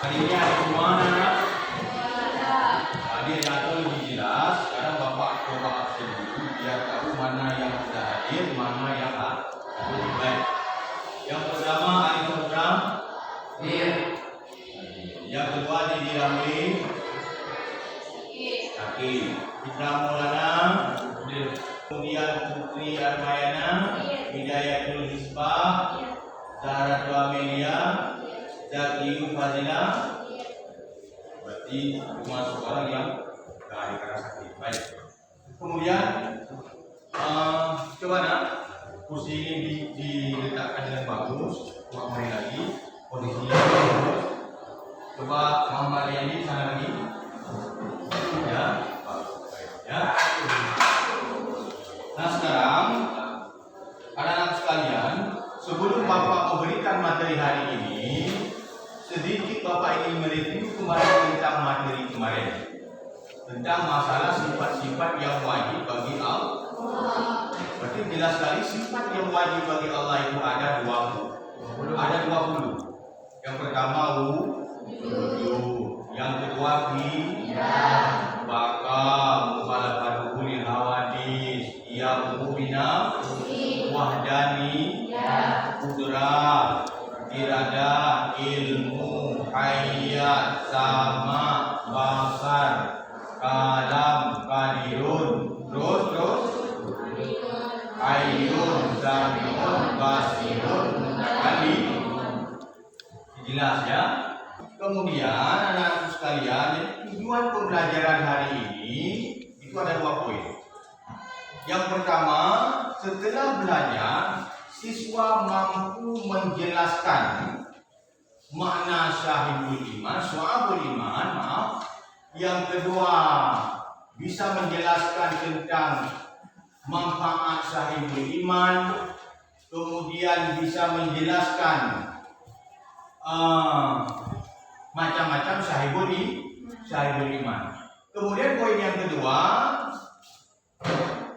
Adiknya ada di mana nak? Adik jatuh lebih jelas. Sekarang bapak coba absen dulu biar tahu mana yang sudah hadir, mana yang belum. Baik. Yang pertama Ali Sabram. Yang kedua Didi Ramli. Kaki. Fitra Maulana. Kemudian Putri Armayana. Hidayatul Hisbah. Zahratul Amelia. Zakiyu Fadila. Berarti cuma seorang yang dari Karasakti. Baik. Kemudian coba nak kursi ini diletakkan dengan bagus. Coba main lagi posisinya bagus. Coba Muhammad ini sana lagi. Ya, baik ya. Nah sekarang anak-anak sekalian, sebelum Bapak memberikan materi hari ini, sedikit Bapak ingin mereview kembali tentang materi kemarin, tentang masalah sifat-sifat yang wajib bagi Allah. Berarti jelas sekali sifat yang wajib bagi Allah itu ada 20. Ada 20. Yang pertama wujud, yang kedua baka, mukhalafatul hawadis, yang mubina, wahdani, kudrah, irada, ilmu, hayat, sama, basar, kalam, kadirun, terus ayun, samiun, basirun, kali. Jelas ya. Kemudian anak-anak sekalian, tujuan pembelajaran hari ini itu ada 2 poin. Yang pertama, setelah belajar, siswa mampu menjelaskan makna syahidul iman, syu'abul iman, Yang kedua, bisa menjelaskan tentang manfaat syahidul iman. Kemudian bisa menjelaskan macam-macam syahidul iman. Kemudian poin yang kedua,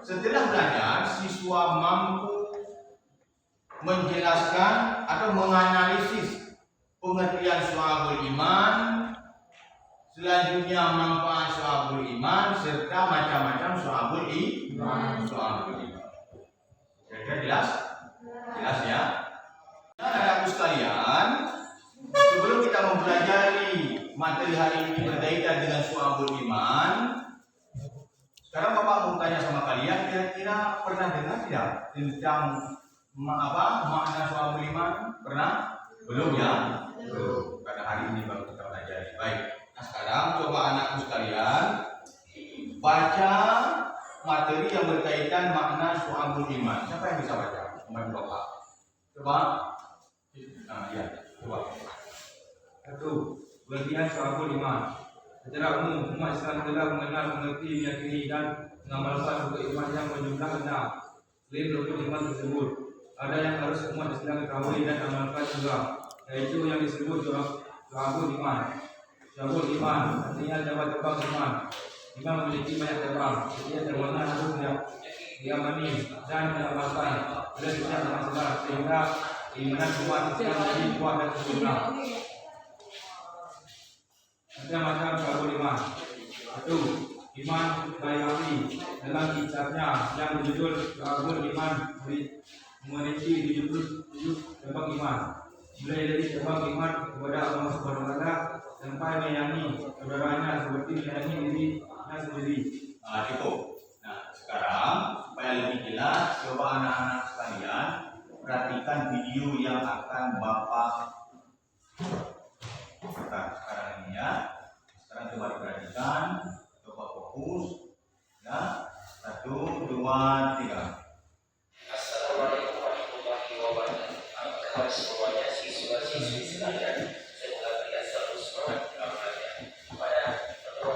setelah belajar, siswa mampu menjelaskan atau menganalisis pengertian syu'abul iman, selanjutnya manfaat syu'abul iman, serta macam-macam syu'abul iman. Kira-kira jelas? Jelas ya? Anak-anakku sekalian, sebelum kita mempelajari materi hari ini berkaitan dengan syu'abul iman, sekarang Bapak mau tanya sama kalian, kira-kira pernah dengar tidak tentang makna syu'abul iman? Pernah? Belum ya? Belum. Karena hari ini baru kita pelajari. Baik. Nah sekarang coba anakku sekalian baca materi yang berkaitan makna syu'abul iman. Siapa yang bisa baca? Membantu Bapak. Coba. Nah, ya. Coba. 1. Pengertian syu'abul iman. Secara umum, umat Islam telah mengenal, mengerti, meyakini dan mengamalkan rukun iman yang berjumlah 6. Selain rukun iman tersebut, ada yang harus umat Islam ketahui dan amalkan juga, yaitu yang disebut syu'abul iman. Syu'abul iman artinya cabang terbang iman. Iman memiliki banyak cabang, setiap cabangnya harus diamani dan diamalkan oleh setiap masalah, sehingga keimanan umat Islam menjadi kuat dan sempurna. Macam-macam syu'abul iman. 1. Iman Baihaqi dalam kitabnya yang berjudul Syu'abul Iman memiliki 77 cabang iman. Mulai dari cabang iman kepada Allah Subhanahu wa taala sampai menyayangi saudaranya seperti menyayangi dirinya sendiri. Cukup. Nah, sekarang supaya lebih jelas, coba anak-anak sekalian perhatikan video yang akan Bapak sekarang ini ya. Sekarang coba diperhatikan, coba fokus ya. 1, 2, 3. Assalamualaikum warahmatullahi wabarakatuh. Apa kabar semuanya siswa-siswi sekalian? Semoga kalian selalu semangat dalam belajar. Pada pertemuan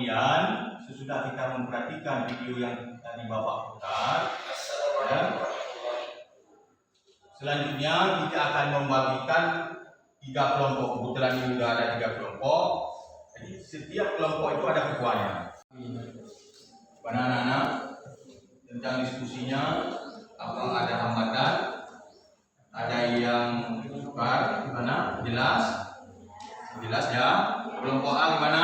kemudian sesudah kita memperhatikan video yang tadi Bapak putar, ya, selanjutnya kita akan membagikan 3 kelompok. Kebetulan ini sudah ada 3 kelompok. Jadi setiap kelompok itu ada ketuanya. Pada anak-anak tentang diskusinya, apa ada hambatan, ada yang sukar, gimana? Jelas ya. Kelompok A gimana?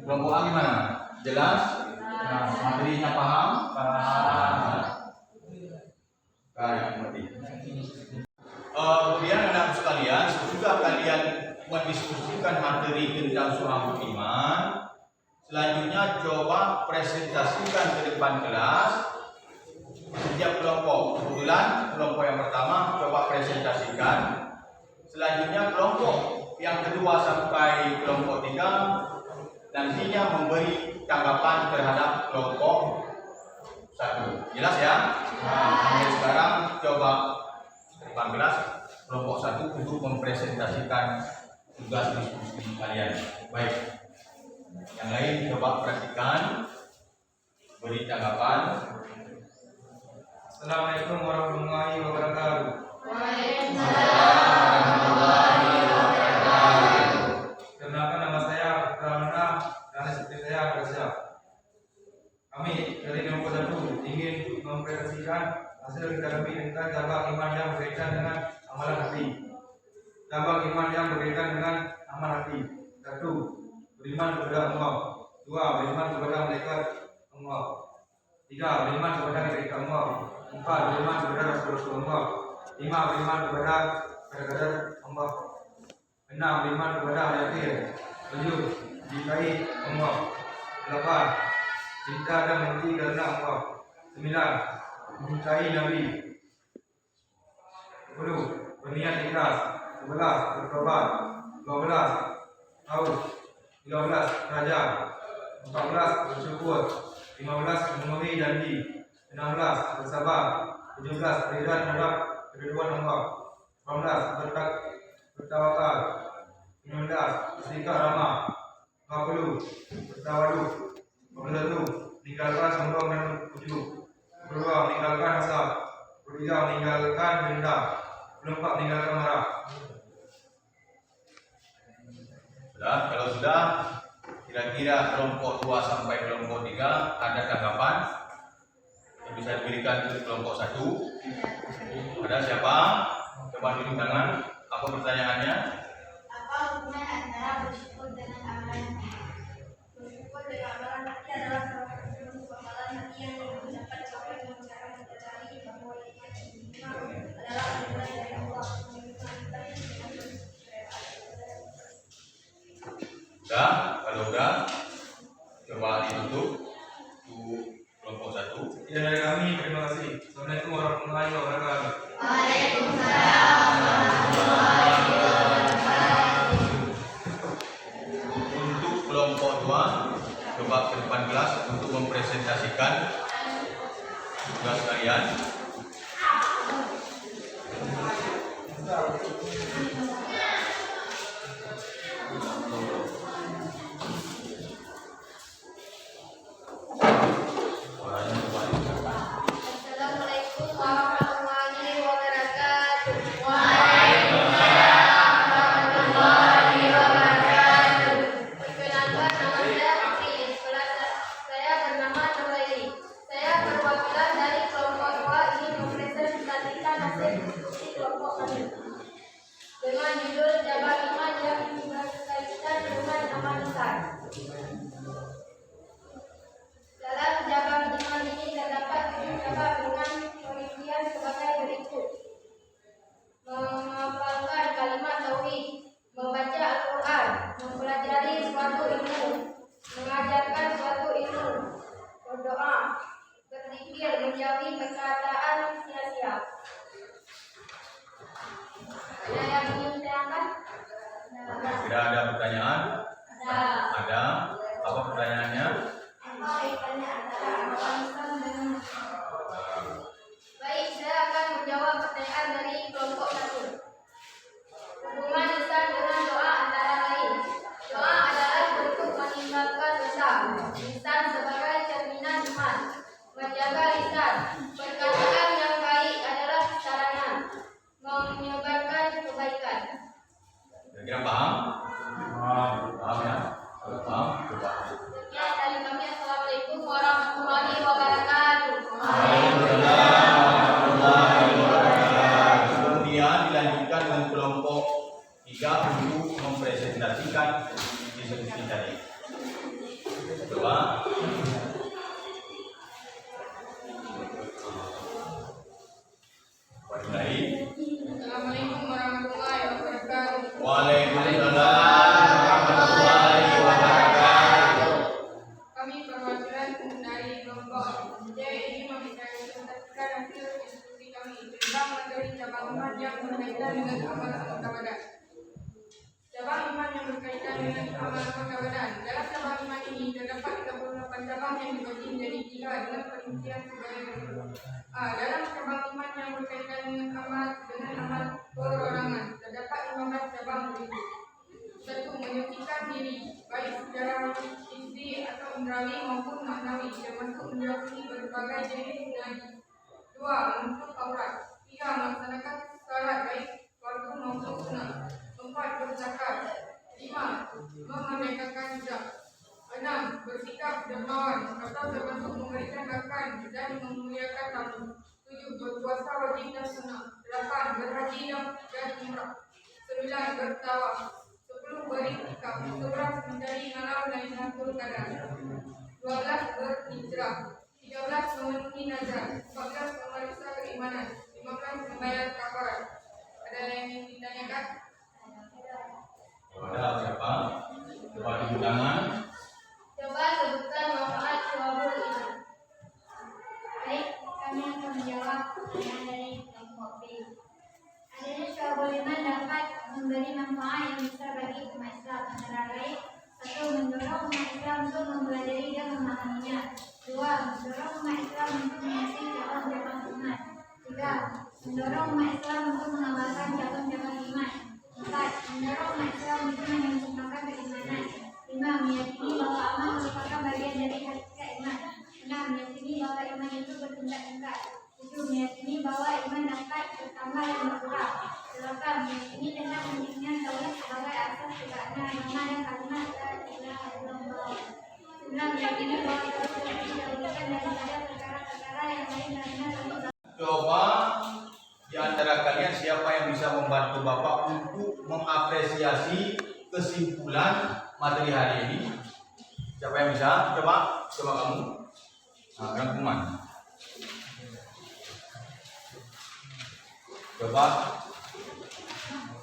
Kelompok A gimana? Jelas? Materinya paham? Kemudian anak sekalian, sesudah kalian mendiskusikan materi tentang Syu'abul Iman, selanjutnya coba presentasikan ke depan kelas setiap kelompok. Kebetulan kelompok yang pertama coba presentasikan. Selanjutnya kelompok yang kedua sampai kelompok 3 nantinya memberi tanggapan terhadap kelompok 1. Jelas ya? Sampai sekarang coba depan kelas kelompok 1 untuk mempresentasikan tugas diskusi kalian. Baik. Yang lain coba perhatikan, beri tanggapan. Assalamualaikum warahmatullahi wabarakatuh. Perkenalkan, nama saya Pramana dan seperti saya Raja. Kami dari kelompok 1 ingin mempresentasikan hasil kami tentang cabang iman yang berkaitan dengan amalan hati. Cabang iman yang berkaitan dengan amal hati. 1. Beriman kepada Allah. 2. Beriman kepada malaikat Allah. 3. Beriman kepada malaikat Allah. 4. Beriman kepada Rasulullah. 5. Beriman kepada qadar Allah. 6. Beriman kepada hari akhir. 7. Cintai Allah. 8. Cinta dan mati karena Allah. 9. Mencintai Nabi. 10. Berniat ikhlas. 11. Bertobat. 12. Tahu. 13. Raja. 14. Bersyukur. 15. Memenuhi janji. 16. Bersabar. 17. Ridha terhadap keridhaan Allah. 18. Bertawakal. 19. Bersikap ramah. 20. Bertawadu. 21. Meninggalkan sombong dan ujub. 22. Meninggalkan hasad. 23. Meninggalkan dendam. 24. Meninggalkan marah. Kalau sudah, kira-kira kelompok 2 sampai kelompok 3 ada tanggapan yang bisa diberikan ke kelompok 1. Ada siapa? Coba tunjuk tangan. Apa pertanyaannya? Apa hubungan antara bersyukur dengan amalan hati? Bersyukur dengan amalan hati adalah salah satu bentuk amalan hati yang mengucapkan sampai dengan cara menyadari bahwa iman adalah anugerah dari Allah. Udah? Kalau udah, coba ditutup untuk kelompok 1. Sekian dari kami. Terima kasih. Assalamualaikum warahmatullahi wabarakatuh. Untuk kelompok 2, coba ke depan kelas untuk mempresentasikan tugas kalian. Assalamualaikum warahmatullahi wabarakatuh. Perkenalkan, nama saya Putri. Kelas saya bernama Nuraili. Saya perwakilan dari kelompok 2 ingin mempresentasikan hasil diskusi kelompok kami dengan judul cabang iman yang berkaitan dengan amal lisan. Dalam cabang iman ini terdapat 7 cabang dengan perincian sebagai berikut: menghafalkan kalimat tauhid, membaca Al-Quran, mempelajari suatu ilmu, mengajarkan suatu ilmu, berdoa, berzikir, menjauhi perkataan sia-sia. Ada yang ingin ditanyakan? Tidak ada pertanyaan? Ada. Apa pertanyaannya? Apa kaitannya antara amalan lisan dengan Baik, saya akan menjawab pertanyaan dari kelompok 1. Hubungan lisan dengan doa antara lain. Doa adalah bentuk meninggalkan Kira-kira paham? Paham ya? Kalau paham, coba. Sekian dari kami. Assalamualaikum warahmatullahi wabarakatuh. Waalaikumsalam warahmatullahi wabarakatuh. Kemudian dilanjutkan dengan kelompok 3 untuk mempresentasikan diskusi tadi. Coba. Assalamualaikum warahmatullahi wabarakatuh. Waalaikumsalam warahmatullahi wabarakatuh. Kami perwakilan dari kelompok J ini mempresentasikan hasil diskusi kami tentang materi cabang iman yang berkaitan dengan amal anggota badan. Cabang iman yang berkaitan dengan amal anggota badan. Dalam cabang iman ini terdapat 38 cabang yang dibagi menjadi 3 dengan perincian sebagai berikut. Dalam cabang iman yang berkaitan dengan amal perorangan terdapat 15 cabang berikut. 1. Menyucikan diri, baik secara hissi atau indrawi maupun maknawi, termasuk menjauhi berbagai jenis najis. 2. Menutup aurat. 3. Melaksanakan salat baik fardu maupun sunnah. 4. Berzakat. 5. Memerdekakan budak. 6. Bersikap dermawan atau termasuk memberikan makan dan memuliakan tamu. 7. Berpuasa wajib dan sunnah. 8. Berhaji dan umrah. 9. Bertawaf. 10. Beriktikaf. 11. Mencari ngalau Lailatul Qadar. 12. Berhijrah. 13. Memenuhi nazar. 14. Memeriksa keimanan. 15. Membayar kafarat. Ada yang ingin ditanyakan? Ada siapa? Coba tunjuk tangan. Coba sebutkan manfaat syu'abul iman. Baik, kami akan menjawab pertanyaan dari kelompok B. Adanya syu'abul iman dapat memberi manfaat yang besar bagi umat Islam, antara lain: 1. Mendorong umat Islam untuk mempelajari dan memahaminya. 2. Mendorong umat Islam untuk mengisi cabang-cabang iman. 3. Mendorong umat Islam untuk mengamalkan cabang-cabang iman. 4. Mendorong umat Islam untuk menyempurnakan keimanan. 5. Meyakini bahwa amal merupakan bagian dari hakikat iman. 6. Meyakini bahwa iman itu bertingkat-tingkat. 7. Meyakini bahwa iman dapat bertambah dan berkurang. 8. Meyakini tentang pentingnya tauhid sebagai asas tegaknya agama dan kalimat la ilaha illallah. 9. Meyakini bahwa tauhid lebih didahulukan daripada perkara-perkara yang lain karena tauhid. Coba di antara kalian siapa yang bisa membantu Bapak untuk mengapresiasi kesimpulan materi hari ini? Siapa yang bisa? Coba kamu. Rangkuman. Coba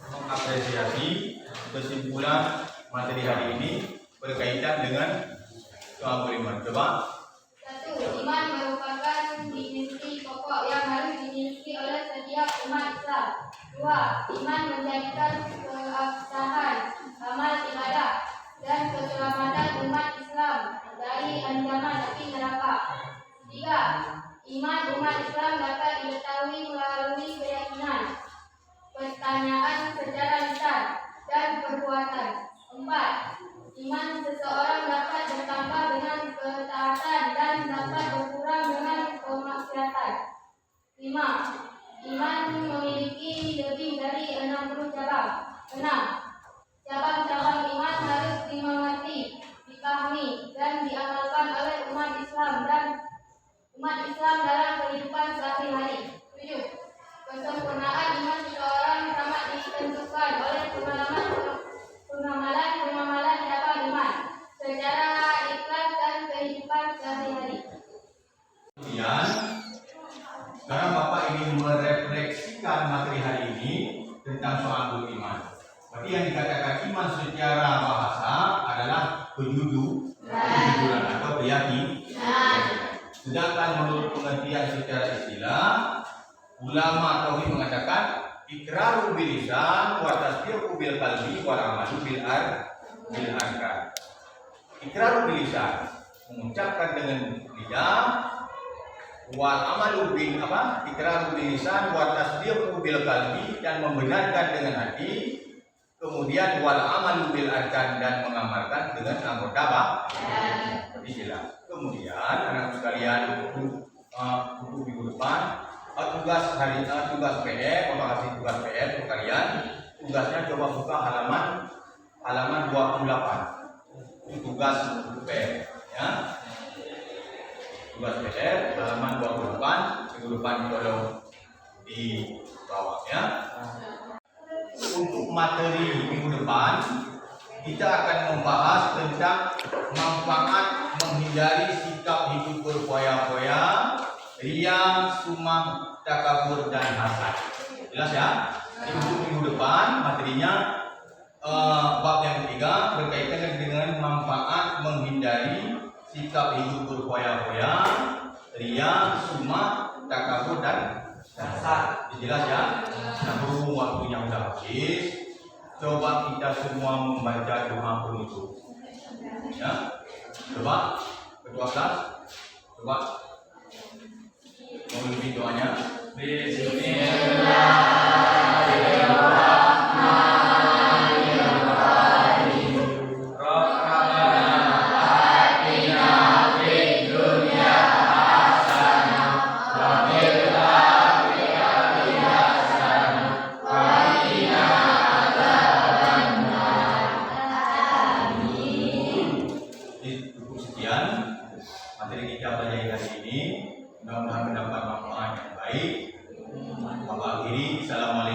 mengapresiasi kesimpulan materi hari ini berkaitan dengan soal beriman. Coba. 1. Iman merupakan dimensi pokok yang harus dimiliki oleh setiap umat Islam. 2. Iman menjadikan keabsahan amal ibadah dan keselamatan umat Islam dari ancaman api neraka. 3. Iman umat Islam dapat diketahui melalui keyakinan, pertanyaan secara lisan, dan perbuatan. 4. Iman seseorang dapat bertambah dengan ketaatan dan dapat berkurang dengan kemaksiatan. 5. Iman memiliki lebih dari 60 cabang. 6. Cabang-cabang iman harus dimengerti, dipahami, dan diamalkan oleh umat Islam dalam kehidupan sehari-hari. 7. Kesempurnaan iman seseorang sangat ditentukan oleh pengamalan cabang iman secara ikhlas dan kehidupan sehari-hari. Kemudian, sekarang Bapak ingin merefleksikan materi hari ini tentang soal iman. Berarti yang dikatakan iman secara bahasa adalah kejujuran atau keyakinan. Sedangkan menurut pengertian secara istilah, ulama tauhid mengatakan iqraru bil lisan wa tasdiqu bil qalbi wal amalu bil arkan. Iqraru bil lisan, mengucapkan dengan lidah, wal amalu bil iqraru bil lisan wa tasdiqu bil qalbi, dan membenarkan dengan hati, kemudian wal amalu bil arkan, dan mengamalkan dengan anggota badan. Kemudian anak sekalian untuk minggu depan tugas PR, Bapak kasih tugas PR untuk kalian tugasnya coba buka halaman 28. Itu tugas PR ya. Tugas PR halaman 28, minggu depan tolong di bawah ya. Untuk materi minggu depan kita akan membahas tentang manfaat menghindari sikap hidup berfoya-foya, ria, sumah, takabur dan hasad. Jelas ya? Jadi untuk minggu depan materinya bab yang ketiga berkaitan dengan manfaat menghindari sikap hidup berfoya-foya, ria, sumah, takabur dan hasad. Jelas ya? Nah, berhubung waktunya sudah habis, coba kita semua membaca doa penutup. Ya, coba ketua kelas, coba memimpin doanya. Materi kita pelajari hari ini mudah-mudahan mendapat manfaat yang baik. Akhiri, assalamualaikum.